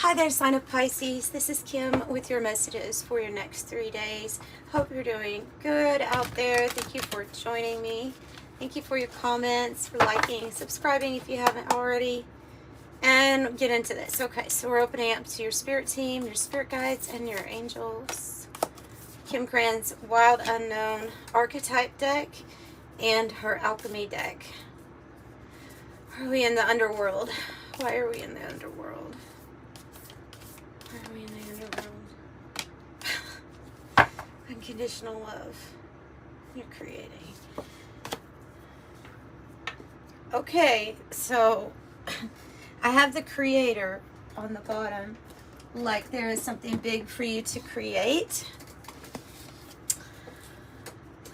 Hi there, sign of Pisces. This is Kim with your messages for your next 3 days. Hope you're doing good out there. Thank you for joining me. Thank you for your comments, for liking, subscribing if you haven't already. And get into this. Okay, so we're opening up to your spirit team, your spirit guides, and your angels. Kim Krans Wild Unknown archetype deck and her alchemy deck. Are we in the underworld? Why are we in the underworld? Why are we in the underworld? Unconditional love. You're creating. Okay, so I have the creator on the bottom. Like there is something big for you to create.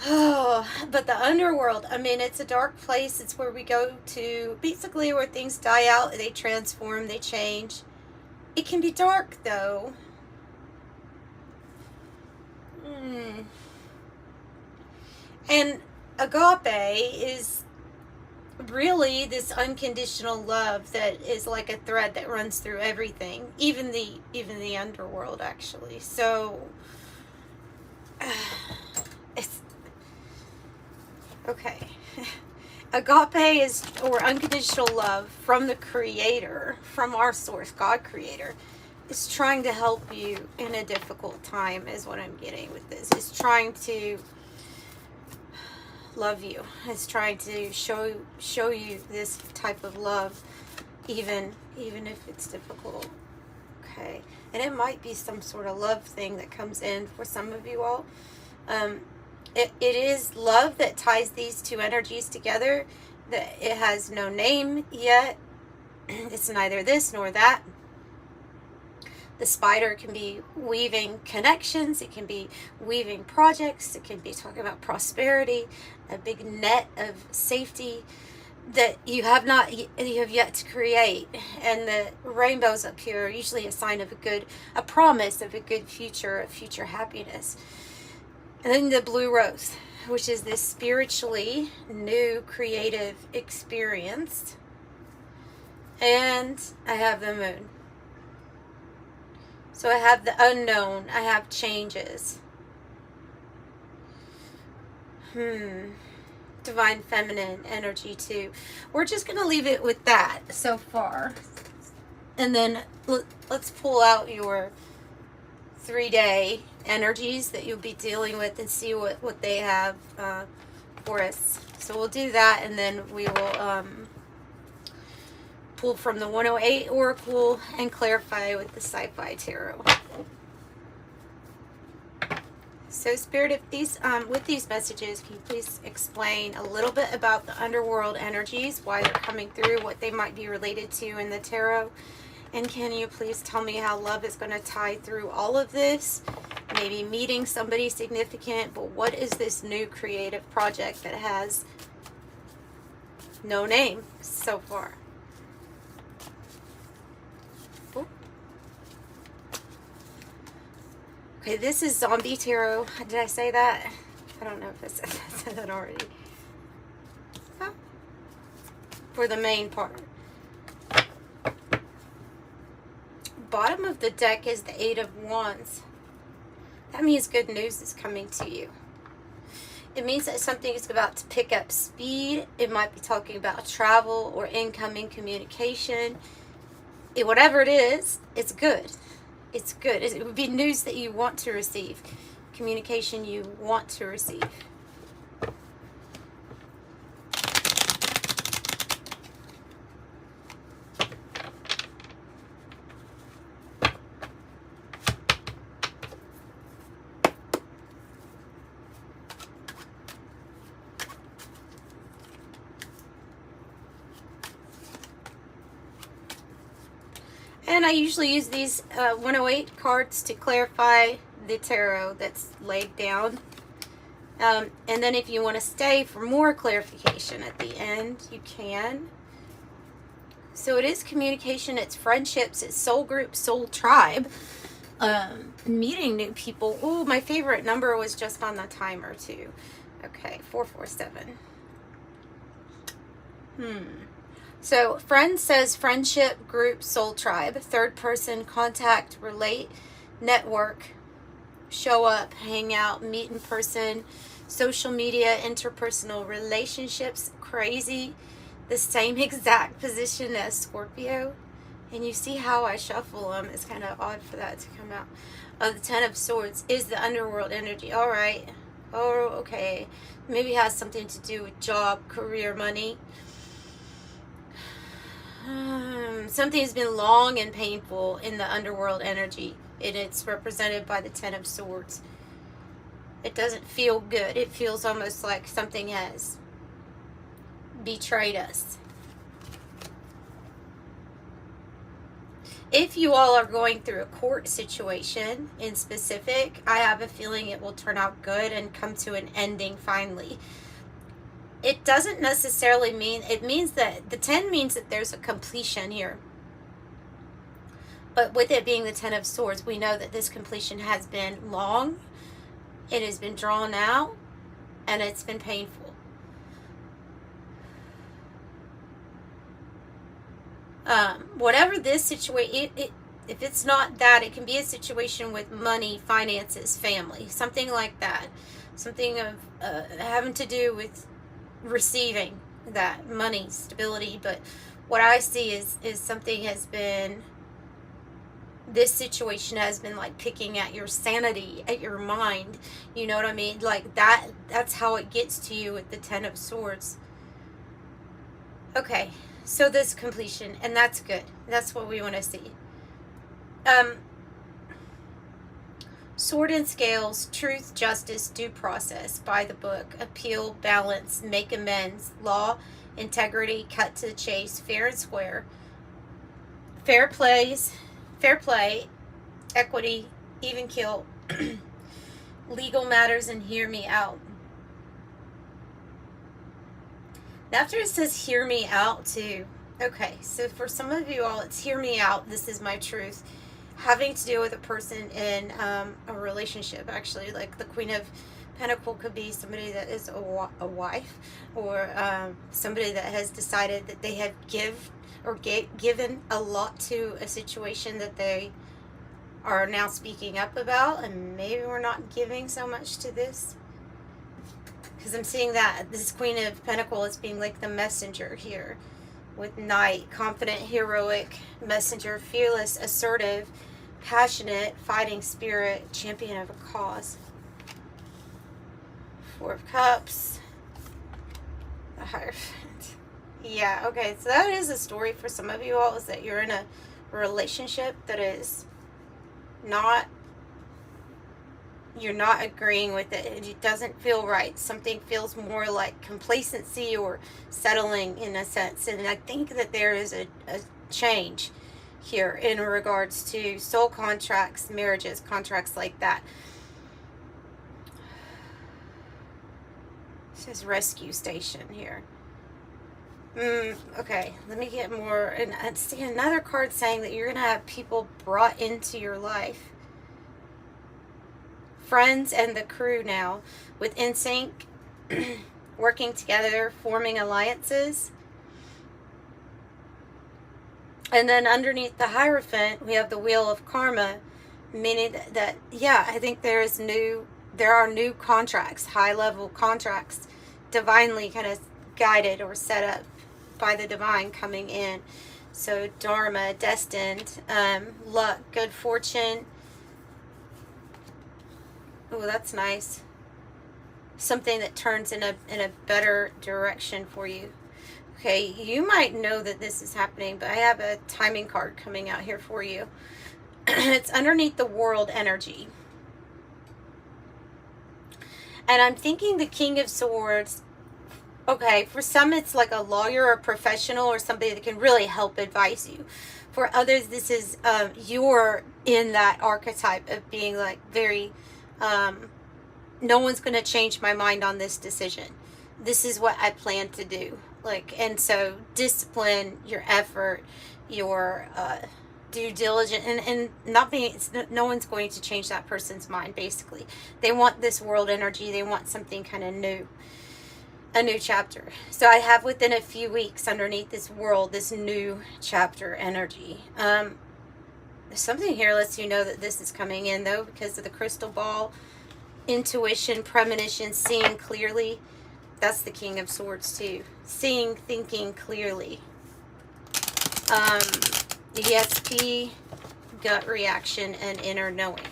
Oh, but the underworld, I mean, it's a dark place. It's where we go to, basically where things die out, they transform, they change. It can be dark, though. And agape is really this unconditional love that is like a thread that runs through everything, even the underworld, actually. So it's okay. Agape is, or unconditional love from the creator, from our source, God creator, is trying to help you in a difficult time, is what I'm getting with this. It's trying to love you. It's trying to show you this type of love, even if it's difficult. Okay. And it might be some sort of love thing that comes in for some of you all. It is love that ties these two energies together. That it has no name yet. It's neither this nor that. The spider can be weaving connections. It can be weaving projects. It can be talking about prosperity, a big net of safety that you have yet to create. And the rainbows up here are usually a sign of a promise of a good future, a future happiness. And then the blue rose, which is this spiritually new creative experience. And I have the moon. So I have the unknown. I have changes. Divine feminine energy too. We're just going to leave it with that so far. And then let's pull out your 3-day energies that you'll be dealing with and see what they have for us. So we'll do that, and then we will pull from the 108 Oracle and clarify with the Sci-Fi Tarot. So Spirit, if these with these messages, can you please explain a little bit about the underworld energies, why they're coming through, what they might be related to in the tarot? And can you please tell me how love is going to tie through all of this? Maybe meeting somebody significant, but what is this new creative project that has no name so far? Ooh. Okay, this is Zombie Tarot. Did I say that? I don't know if I said that already. Oh. For the main part. Bottom of the deck is the 8 of Wands. That means good news is coming to you. It means that something is about to pick up speed. It might be talking about travel or incoming communication. Whatever it is, it's good. It's good. It would be news that you want to receive. Communication you want to receive. And I usually use these 108 cards to clarify the tarot that's laid down. And then if you want to stay for more clarification at the end, you can. So it is communication, it's friendships, it's soul group, soul tribe, meeting new people. Oh, my favorite number was just on the timer too. Okay, 447. So friend says friendship, group, soul tribe, third person, contact, relate, network, show up, hang out, meet in person, social media, interpersonal relationships, crazy, the same exact position as Scorpio. And you see how I shuffle them. It's kind of odd for that to come out. The Ten of Swords is the underworld energy. All right. Oh, okay. Maybe it has something to do with job, career, money. Something has been long and painful in the underworld energy. It's represented by the Ten of Swords. It doesn't feel good. It feels almost like something has betrayed us. If you all are going through a court situation in specific, I have a feeling it will turn out good and come to an ending finally. It doesn't necessarily mean, it means that the 10 means that there's a completion here. But with it being the 10 of Swords, we know that this completion has been long, it has been drawn out, and it's been painful. Whatever this situation, if it's not that, it can be a situation with money, finances, family, something like that. Something of having to do with receiving that money, stability. But what I see is something has been, this situation has been like picking at your sanity, at your mind. You know what I mean? Like that's how it gets to you with the 10 of Swords. Okay. So this completion, and that's good. That's what we want to see. Sword and Scales, truth, justice, due process, by the book, appeal, balance, make amends, law, integrity, cut to the chase, fair and square, fair play, equity, even kill, legal matters, and hear me out. After it says hear me out too. Okay, so for some of you all, it's hear me out, this is my truth. Having to do with a person in a relationship, actually. Like the Queen of Pentacles could be somebody that is a wife, or somebody that has decided that they have given a lot to a situation that they are now speaking up about, and maybe we're not giving so much to this. Because I'm seeing that this Queen of Pentacles is being like the messenger here. With Knight, confident, heroic, messenger, fearless, assertive, passionate, fighting spirit, champion of a cause. Four of Cups. The Hierophant. Yeah, okay, so that is a story for some of you all, is that you're in a relationship that is not, you're not agreeing with it. It doesn't feel right. Something feels more like complacency or settling in a sense. And I think that there is a change here in regards to soul contracts, marriages, contracts like that. It says rescue station here. Okay, let me get more. And I see another card saying that you're going to have people brought into your life. Friends and the crew now, with NSYNC, working together, forming alliances. And then underneath the Hierophant, we have the Wheel of Karma, meaning that yeah, I think there are new contracts, high-level contracts, divinely kind of guided or set up by the divine coming in. So Dharma, destined, luck, good fortune. Oh, that's nice. Something that turns in a better direction for you. Okay, you might know that this is happening, but I have a timing card coming out here for you. It's underneath the world energy. And I'm thinking the King of Swords. Okay, for some it's like a lawyer or professional or somebody that can really help advise you. For others, this is you're in that archetype of being like very... no one's going to change my mind on this decision. This is what I plan to do. Like, and so discipline, your effort, your due diligence, and not being, no one's going to change that person's mind, basically. They want this world energy. They want something kind of new. a new chapter. So I have within a few weeks underneath this world, this new chapter energy. Something here lets you know that this is coming in, though, because of the crystal ball, intuition, premonition, seeing clearly. That's the King of Swords too. Seeing, thinking clearly. ESP, gut reaction, and inner knowing.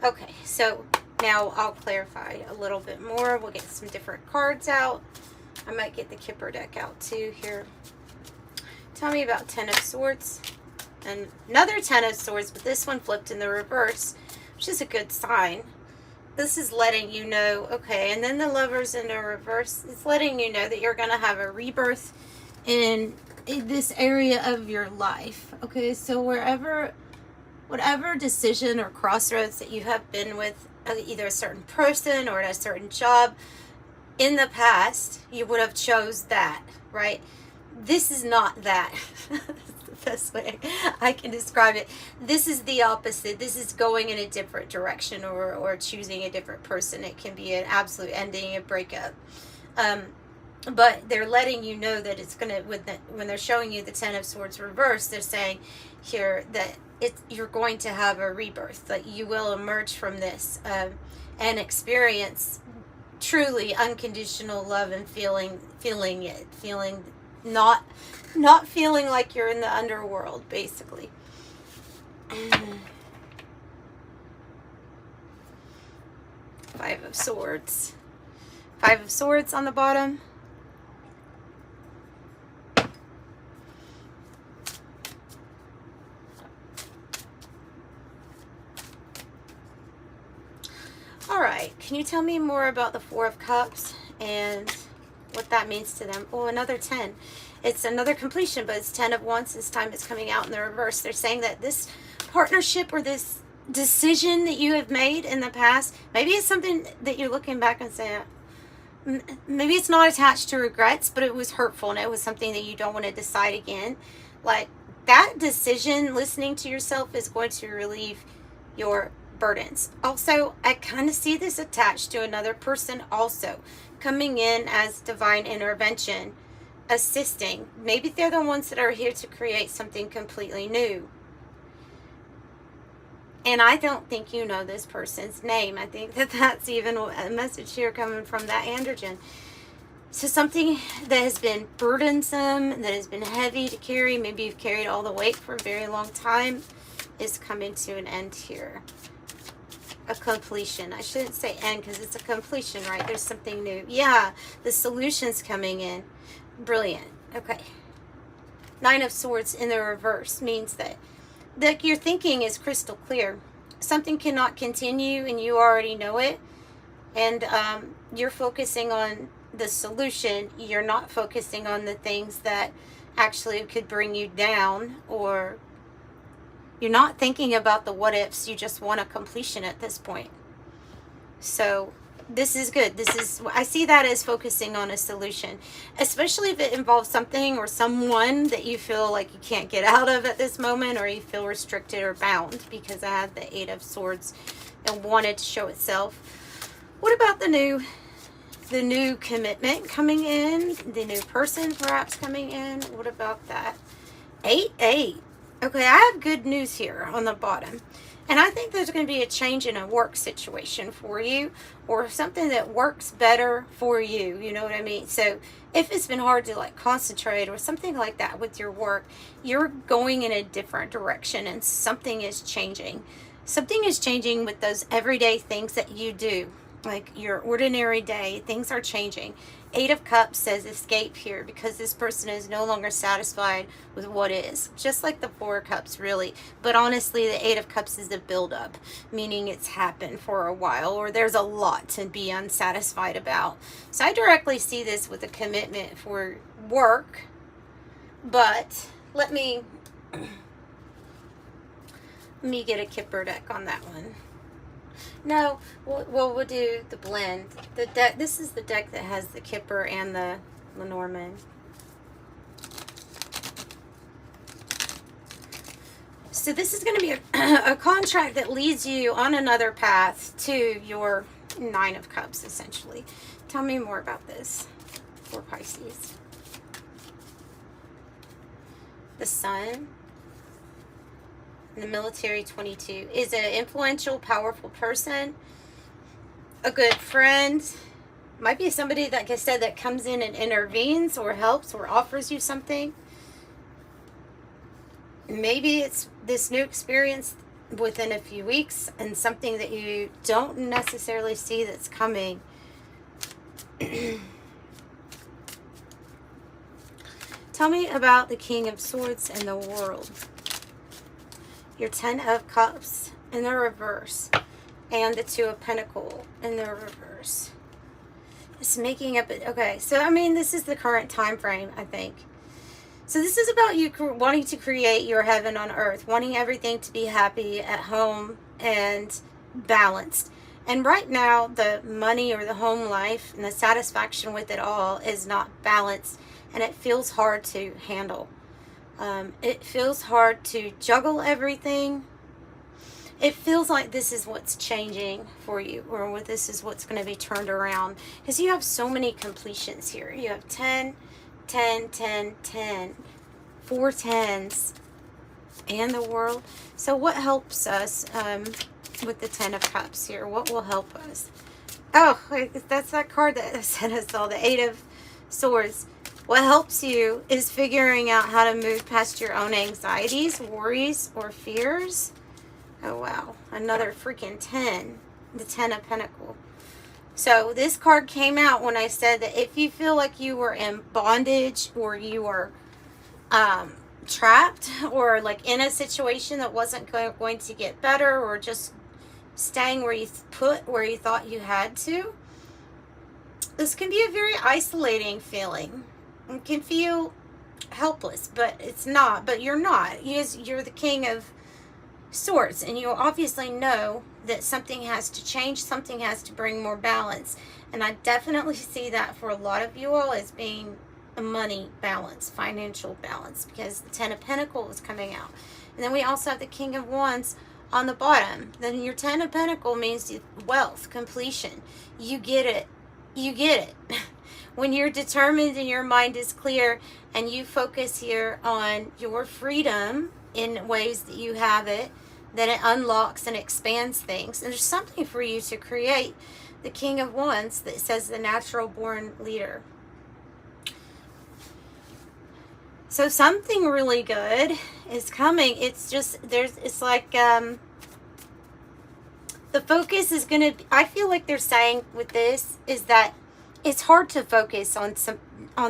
Okay, so now I'll clarify a little bit more. We'll get some different cards out. I might get the Kipper deck out too here. Tell me about Ten of Swords. And another Ten of Swords, but this one flipped in the reverse, which is a good sign. This is letting you know, okay, and then the Lovers in the reverse, it's letting you know that you're going to have a rebirth in this area of your life. Okay, so whatever decision or crossroads that you have been with either a certain person or at a certain job in the past, you would have chose that, right? This is not that. Best way I can describe it. This is the opposite. This is going in a different direction or choosing a different person. It can be an absolute ending, a breakup. But they're letting you know that it's going to, when they're showing you the Ten of Swords reverse, they're saying here that you're going to have a rebirth, that you will emerge from this and experience truly unconditional love and feeling not feeling like you're in the underworld, basically. Five of Swords. Five of Swords on the bottom. All right, can you tell me more about the Four of Cups and what that means to them? Oh, another 10. It's another completion, but it's 10 of Wands. This time it's coming out in the reverse. They're saying that this partnership or this decision that you have made in the past, maybe it's something that you're looking back and saying, maybe it's not attached to regrets, but it was hurtful and it was something that you don't want to decide again. Like, that decision, listening to yourself, is going to relieve your burdens. Also, I kind of see this attached to another person also, coming in as divine intervention, assisting. Maybe they're the ones that are here to create something completely new. And I don't think you know this person's name. I think that that's even a message here coming from that androgen. So something that has been burdensome, that has been heavy to carry, maybe you've carried all the weight for a very long time, is coming to an end here. A completion. I shouldn't say end because it's a completion, right? There's something new. Yeah, the solution's coming in. Brilliant. Okay. Nine of Swords in the reverse means that your thinking is crystal clear. Something cannot continue and you already know it. And you're focusing on the solution. You're not focusing on the things that actually could bring you down, or you're not thinking about the what ifs. You just want a completion at this point. So this is good. I see that as focusing on a solution, especially if it involves something or someone that you feel like you can't get out of at this moment, or you feel restricted or bound, because I had the Eight of Swords and wanted to show itself. What about the new commitment coming in, the new person perhaps coming in? What about that? 8-8. Okay, I have good news here on the bottom. And I think there's going to be a change in a work situation for you, or something that works better for you. You know what I mean? So if it's been hard to like concentrate or something like that with your work, you're going in a different direction and something is changing. Something is changing with those everyday things that you do, like your ordinary day. Things are changing. Eight of Cups says escape here, because this person is no longer satisfied with what is. Just like the Four of Cups, really. But honestly, the Eight of Cups is a buildup, meaning it's happened for a while, or there's a lot to be unsatisfied about. So I directly see this with a commitment for work. But let me get a Kipper deck on that one. No, we'll do the blend. The deck. This is the deck that has the Kipper and the Lenormand. So this is going to be a contract that leads you on another path to your Nine of Cups, essentially. Tell me more about this for Pisces. The Sun. And the Military 22 is an influential, powerful person. A good friend. Might be somebody, like I said, that comes in and intervenes or helps or offers you something. Maybe it's this new experience within a few weeks and something that you don't necessarily see that's coming. Tell me about the King of Swords and the World. Your 10 of Cups in the reverse. And the 2 of Pentacles in the reverse. It's making up. Okay, so I mean, this is the current time frame, I think. So this is about you wanting to create your heaven on earth, wanting everything to be happy at home and balanced. And right now, the money or the home life and the satisfaction with it all is not balanced, and it feels hard to handle. It feels hard to juggle everything. It feels like this is what's changing for you, or this is what's going to be turned around, because you have so many completions here. You have 10, 10, 10, 10, 4 10s, and the World. So what helps us with the 10 of Cups here? What will help us? Oh, that's that card that I said I saw, the 8 of Swords. What helps you is figuring out how to move past your own anxieties, worries, or fears. Oh, wow. Another freaking 10. The 10 of Pentacles. So this card came out when I said that if you feel like you were in bondage, or you were trapped, or like in a situation that wasn't going to get better, or just staying where you thought you had to, this can be a very isolating feeling. It can feel helpless, but it's not. But you're not. You're the King of Swords, and you obviously know that something has to change, something has to bring more balance. And I definitely see that for a lot of you all as being a money balance, financial balance, because the 10 of Pentacles is coming out. And then we also have the King of Wands on the bottom. Then your 10 of Pentacles means wealth, completion. You get it. You get it. When you're determined and your mind is clear, and you focus here on your freedom in ways that you have it, then it unlocks and expands things. And there's something for you to create. The King of Wands that says the natural born leader. So something really good is coming. It's just, it's like, the focus is going to, I feel like they're saying with this is that it's hard to focus on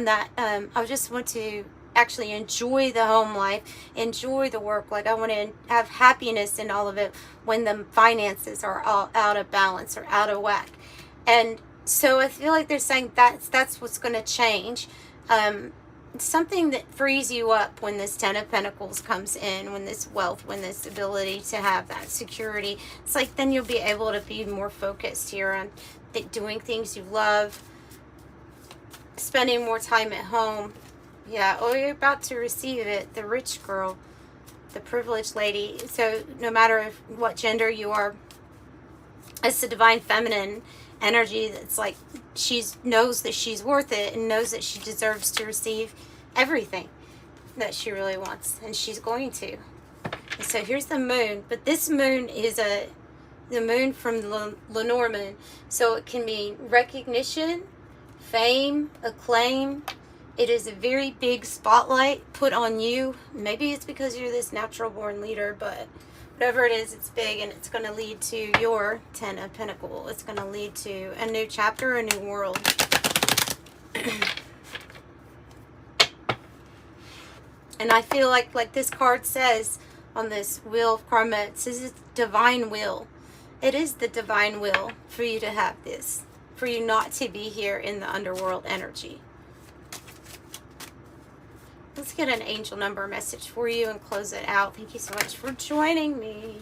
that. I just want to actually enjoy the home life, enjoy the work. Like I want to have happiness in all of it when the finances are all out of balance or out of whack. And so I feel like they're saying that's what's going to change. Something that frees you up when this 10 of Pentacles comes in, when this wealth, when this ability to have that security. It's like then you'll be able to be more focused here on doing things you love, spending more time at home. Yeah, oh, you're about to receive it. The rich girl, the privileged lady. So no matter what gender you are, it's the divine feminine energy that's like she knows that she's worth it and knows that she deserves to receive everything that she really wants, and she's going to. And so here's the moon, but this moon is the moon from Lenormand, so it can mean recognition, fame, acclaim. It is a very big spotlight put on you. Maybe it's because you're this natural born leader, but whatever it is, it's big, and it's going to lead to your 10 of Pentacles. It's going to lead to a new chapter, a new world. And I feel like this card says on this Wheel of Karma, it says it's divine will. It is the divine will for you to have this, for you not to be here in the underworld energy. Let's get an angel number message for you and close it out. Thank you so much for joining me.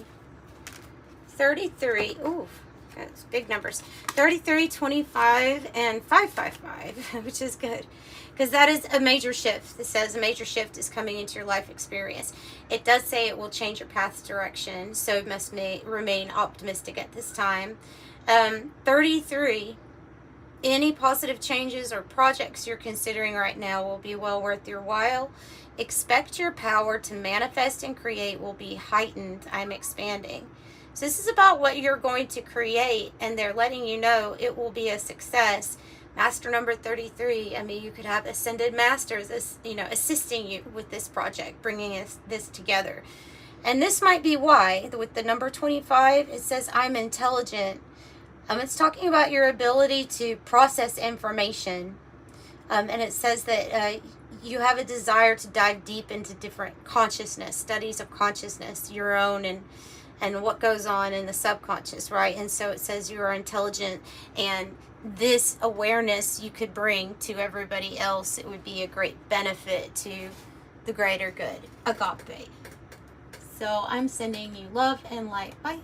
33. Ooh, that's big numbers. 33, 25, and 555, which is good. Because that is a major shift. It says a major shift is coming into your life experience. It does say it will change your path's direction, so you must remain optimistic at this time. 33, any positive changes or projects you're considering right now will be well worth your while. Expect your power to manifest and create will be heightened. I'm expanding. So this is about what you're going to create, and they're letting you know it will be a success. Master number 33, I mean, you could have ascended masters, assisting you with this project, bringing this together. And this might be why, with the number 25, it says, I'm intelligent. It's talking about your ability to process information. And it says that you have a desire to dive deep into different consciousness, studies of consciousness, your own and what goes on in the subconscious, right? And so it says you are intelligent, and this awareness you could bring to everybody else. It would be a great benefit to the greater good. Agape. So I'm sending you love and light. Bye.